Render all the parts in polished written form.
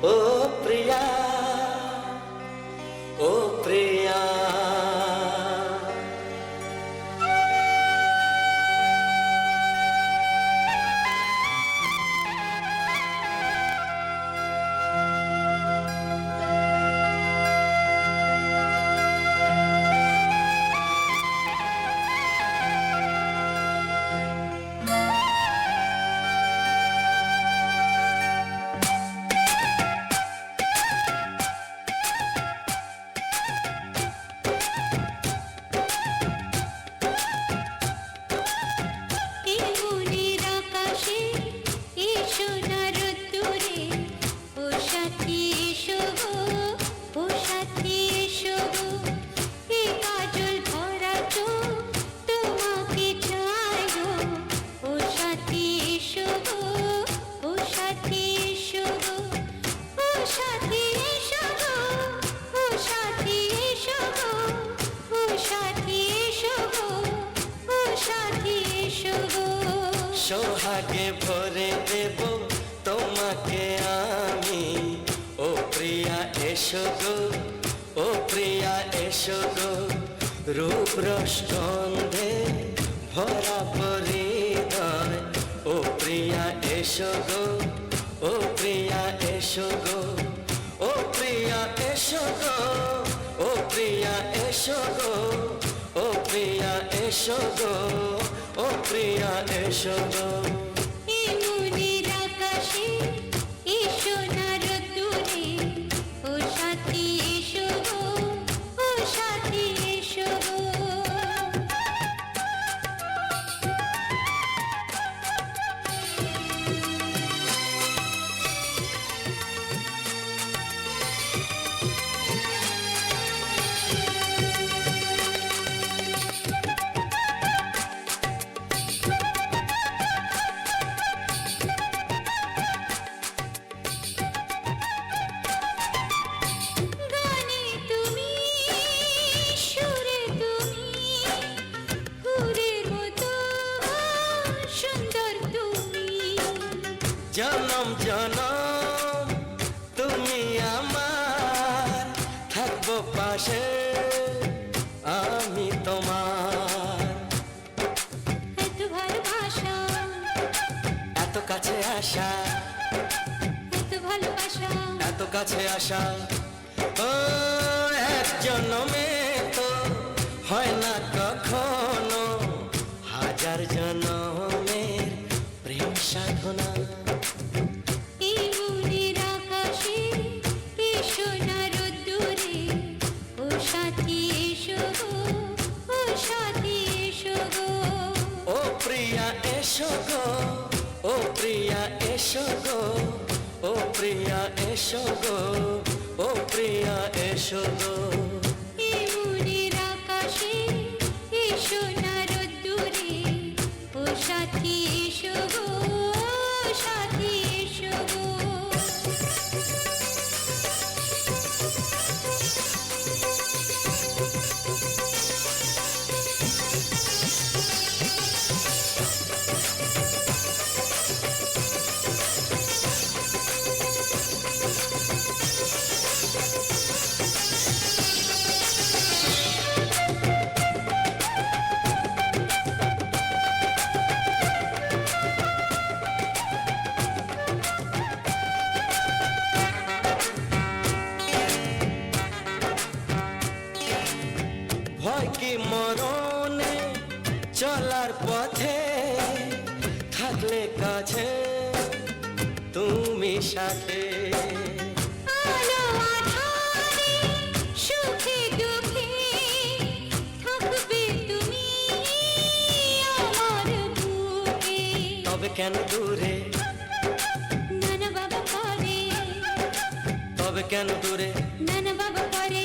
ओ प्रिया, ओ प्रिया। সোহাগে ভরে দেব তোমাকে আমি, ও প্রিয়া এসো গো, ও প্রিয়া এসো গো। রূপ রসগন্ধে ভরা পরিদয়, ও প্রিয়া এসো গো, ও প্রিয়া এসো গো, ও প্রিয়া এসো গো, ও প্রিয়া এসো গো, ও প্রিয়া এসো গো, ও প্রিয়া এসো গো। জনম জনম তুমি আমার, থাকবো পাশে আমি তোমার। এত ভালোবাসা, এত কাছে আসা, এত ভালোবাসা, এত কাছে আসা, ও এক জন্মে তো হয় না কখনো, হাজার জন্মের প্রেম সাধনা। এসো গো, ও প্রিয়া এসো গো, ও প্রিয়া এসো গো, ও প্রিয়া এসো গো। সাথী এসো গো, সাথী এসো গো। ভয় কি মরণে চলার পথে, থাকলে কাছে তুমি সাথে। সুখে দুঃখে থাকবে তুমি আমার বুকে। তবে কেন দূরে, নানা বাবা করে, তবে কেন দূরে, নানা বাবা করে।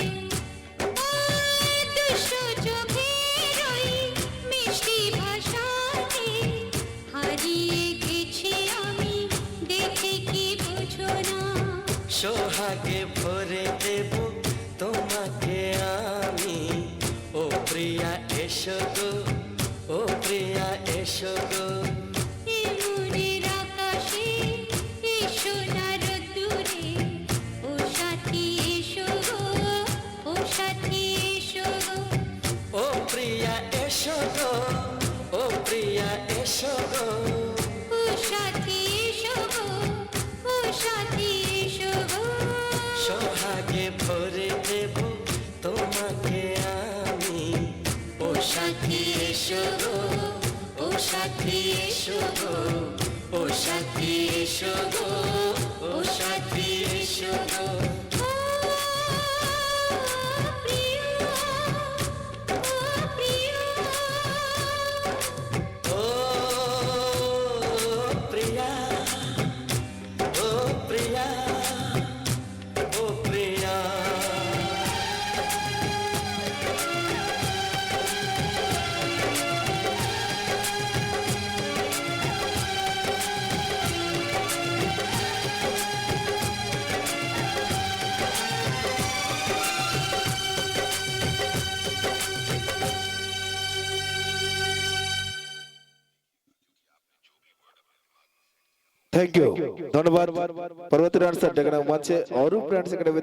মিষ্টি ভাষাতে হারিয়ে গেছি আমি, দেখে কি বুঝো না। সোহাগে ভরে দেব তোমাকে আমি, ও প্রিয়া এসো গো, ও প্রিয়া এসো গো। মনের আকাশে এসো না রোদ্দুরে, সাথী এসো গো, ও সাথী এসো গো, ও সাথী এসো গো। প্রিয় প্রিয় ও প্রিয়া, ও প্রিয়া, ও প্রিয়া। থ্যাংক ইউ, ধন্যবাদ। পরবর্তী ডান্সার যেখানে মঞ্চে অরূপ ডান্স একাডেমি